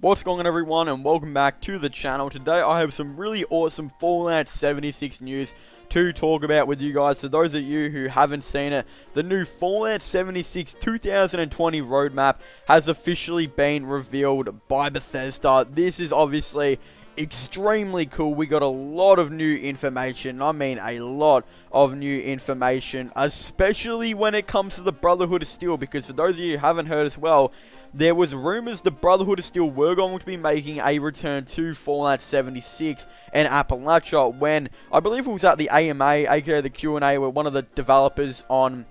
What's going on, everyone, and welcome back to the channel. Today I have some really awesome Fallout 76 news to talk about with you guys. For those of you who haven't seen it, the new Fallout 76 2020 roadmap has officially been revealed by Bethesda. This is obviously extremely cool. We got a lot of new information. I mean a lot of new information, especially when it comes to the Brotherhood of Steel, because for those of you who haven't heard as well, there was rumors the Brotherhood of Steel were going to be making a return to Fallout 76 and Appalachia when, I believe it was at the AMA, aka the Q&A, where one of the developers on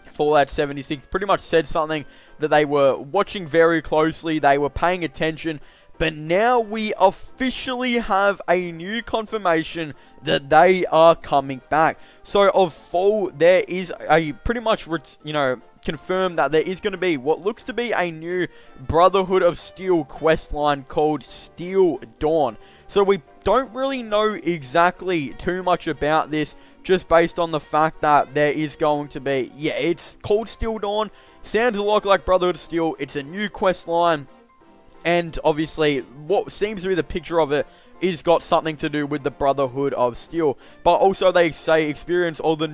Fallout 76 pretty much said something that they were watching very closely, they were paying attention, but now we officially have a new confirmation that they are coming back. So of Fall, there is a pretty much, confirmed that there is going to be what looks to be a new Brotherhood of Steel questline called Steel Dawn. So we don't really know exactly too much about this, just based on the fact that there is going to be, it's called Steel Dawn, sounds a lot like Brotherhood of Steel, it's a new questline, and obviously what seems to be the picture of it is got something to do with the Brotherhood of Steel. But also they say experience all that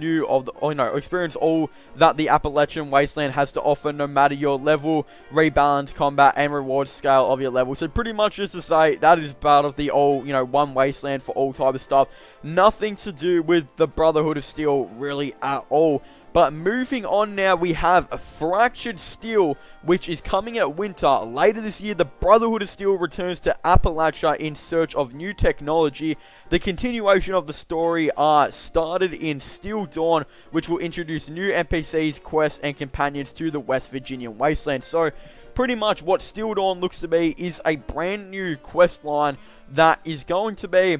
the Appalachian Wasteland has to offer, no matter your level, rebalance combat and reward scale of your level. So pretty much just to say that is part of the one wasteland for all type of stuff. Nothing to do with the Brotherhood of Steel really at all. But moving on now, we have a Fractured Steel, which is coming at winter. Later this year, the Brotherhood of Steel returns to Appalachia in search of new technology. The continuation of the story started in Steel Dawn, which will introduce new NPCs, quests, and companions to the West Virginian wasteland. So, pretty much what Steel Dawn looks to be is a brand new quest line that is going to be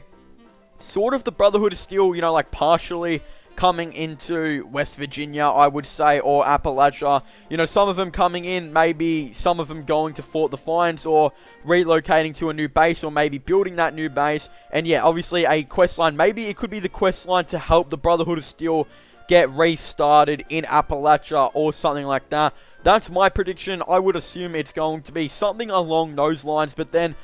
sort of the Brotherhood of Steel, partially coming into West Virginia, I would say, or Appalachia. Some of them coming in, maybe some of them going to Fort Defiance, or relocating to a new base, or maybe building that new base. And yeah, obviously a questline. Maybe it could be the questline to help the Brotherhood of Steel get restarted in Appalachia, or something like that. That's my prediction. I would assume it's going to be something along those lines. But then,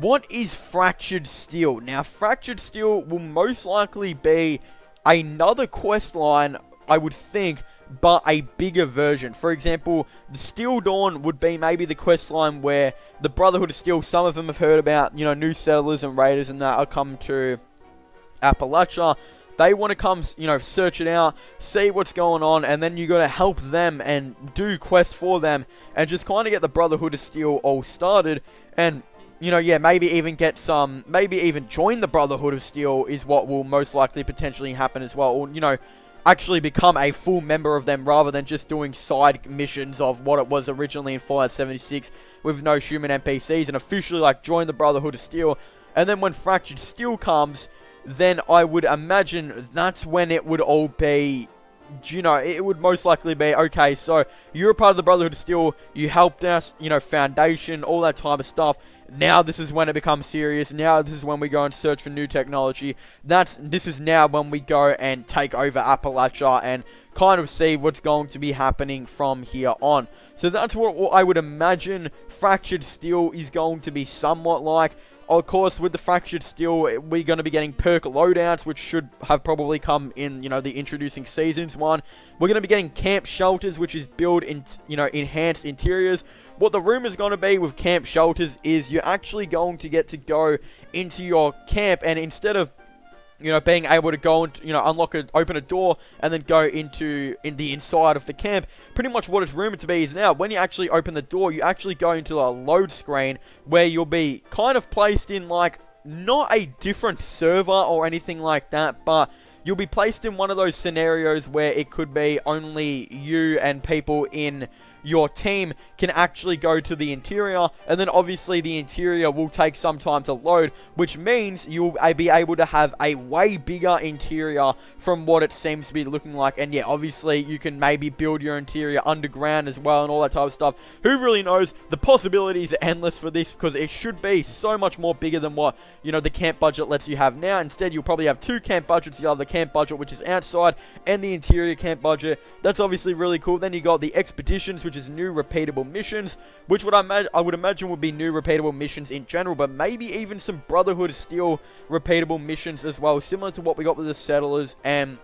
what is Fractured Steel? Now, Fractured Steel will most likely be another quest line, I would think, but a bigger version. For example, the Steel Dawn would be maybe the quest line where the Brotherhood of Steel, some of them have heard about, new settlers and raiders and that are coming to Appalachia. They want to come, search it out, see what's going on, and then you got to help them and do quests for them, and just kind of get the Brotherhood of Steel all started. And maybe even join the Brotherhood of Steel is what will most likely potentially happen as well. Or, actually become a full member of them rather than just doing side missions of what it was originally in Fallout 76 with no human NPCs, and officially, join the Brotherhood of Steel. And then when Fractured Steel comes, then I would imagine that's when it would all be, it would most likely be, okay, so you're a part of the Brotherhood of Steel, you helped us, Foundation, all that type of stuff. Now this is when it becomes serious. Now this is when we go and search for new technology. This is now when we go and take over Appalachia and kind of see what's going to be happening from here on. So that's what I would imagine Fractured Steel is going to be somewhat like. Of course, with the Fractured Steel, we're going to be getting perk loadouts, which should have probably come in, the Introducing Seasons one. We're going to be getting camp shelters, which is build in, enhanced interiors. What the room is going to be with camp shelters is you're actually going to get to go into your camp, and instead of being able to go and, open a door and then go into the inside of the camp, pretty much what it's rumored to be is now, when you actually open the door, you actually go into a load screen where you'll be kind of placed in, not a different server or anything like that, but you'll be placed in one of those scenarios where it could be only you and people in your team can actually go to the interior, and then obviously the interior will take some time to load, which means you'll be able to have a way bigger interior from what it seems to be looking like. And yeah, obviously you can maybe build your interior underground as well and all that type of stuff. Who really knows? The possibilities are endless for this, because it should be so much more bigger than what the camp budget lets you have now. Instead, you'll probably have two camp budgets. You have the camp budget which is outside, and the interior camp budget. That's obviously really cool. Then you got the expeditions, which is new repeatable missions, which I would imagine would be new repeatable missions in general, but maybe even some Brotherhood of Steel repeatable missions as well, similar to what we got with the Settlers and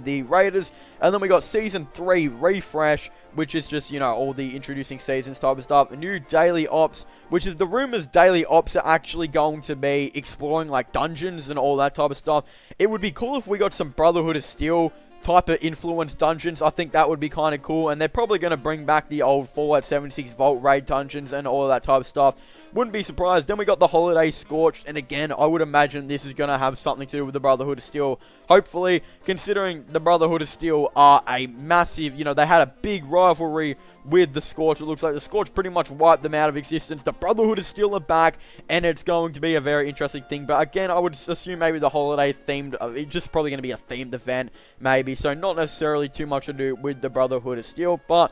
the Raiders. And then we got Season 3 Refresh, which is just, you know, all the introducing seasons type of stuff. The new Daily Ops, which is the rumors Daily Ops are actually going to be exploring, like, dungeons and all that type of stuff. It would be cool if we got some Brotherhood of Steel type of influence dungeons. I think that would be kind of cool, and they're probably going to bring back the old Fallout 76 Vault Raid dungeons and all of that type of stuff. Wouldn't be surprised. Then we got the Holiday Scorched, and again, I would imagine this is going to have something to do with the Brotherhood of Steel. Hopefully, considering the Brotherhood of Steel are a massive, you know, they had a big rivalry with the Scorch. It looks like the Scorch pretty much wiped them out of existence. The Brotherhood is still back, and it's going to be a very interesting thing. But again, I would assume maybe the holiday themed, it's just probably going to be a themed event, maybe. So not necessarily too much to do with the Brotherhood of Steel. But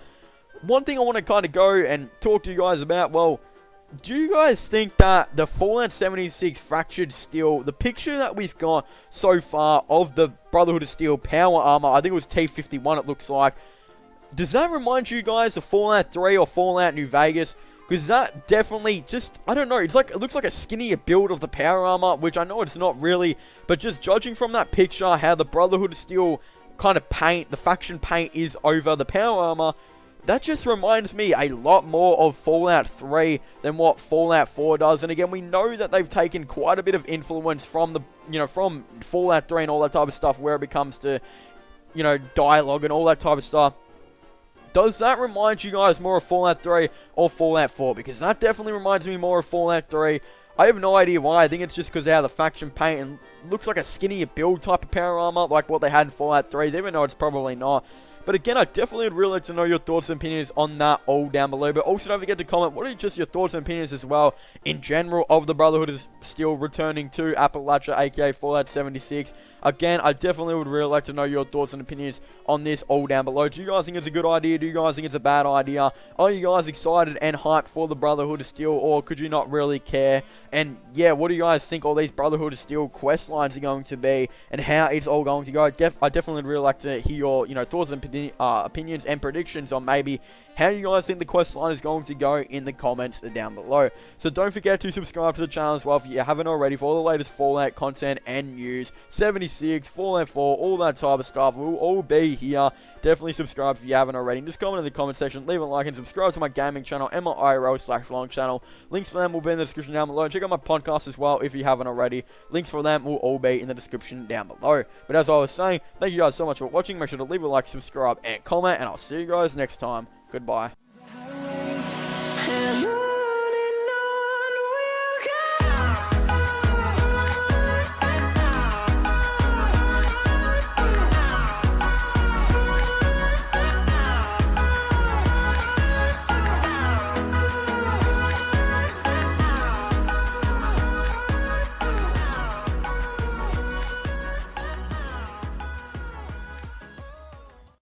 one thing I want to kind of go and talk to you guys about, well, do you guys think that the Fallout 76 Fractured Steel, the picture that we've got so far of the Brotherhood of Steel power armor, I think it was T51 it looks like, does that remind you guys of Fallout 3 or Fallout New Vegas? Because that definitely just, I don't know, it's like, it looks like a skinnier build of the power armor, which I know it's not really, but just judging from that picture, how the Brotherhood of Steel kind of paint, the faction paint is over the power armor, that just reminds me a lot more of Fallout 3 than what Fallout 4 does. And again, we know that they've taken quite a bit of influence from the, you know, from Fallout 3 and all that type of stuff where it comes to, you know, dialogue and all that type of stuff. Does that remind you guys more of Fallout 3 or Fallout 4? Because that definitely reminds me more of Fallout 3. I have no idea why. I think it's just because of how the faction paint and looks like a skinnier build type of power armor, like what they had in Fallout 3, even though it's probably not. But again, I definitely would really like to know your thoughts and opinions on that all down below. But also don't forget to comment, what are just your thoughts and opinions as well, in general, of the Brotherhood of Steel returning to Appalachia, aka Fallout 76. Again, I definitely would really like to know your thoughts and opinions on this all down below. Do you guys think it's a good idea? Do you guys think it's a bad idea? Are you guys excited and hyped for the Brotherhood of Steel, or could you not really care? And yeah, what do you guys think all these Brotherhood of Steel quest lines are going to be, and how it's all going to go? I definitely would really like to hear your, you know, thoughts and opinions and predictions on maybe how you guys think the quest line is going to go in the comments down below. So don't forget to subscribe to the channel as well if you haven't already for all the latest Fallout content and news. 76, Fallout 4, all that type of stuff will all be here. Definitely subscribe if you haven't already. Just comment in the comment section, leave a like, and subscribe to my gaming channel and my IRL/vlog channel. Links for them will be in the description down below. Check out my podcast as well if you haven't already. Links for them will all be in the description down below. But as I was saying, thank you guys so much for watching. Make sure to leave a like, subscribe, and comment, and I'll see you guys next time. Goodbye.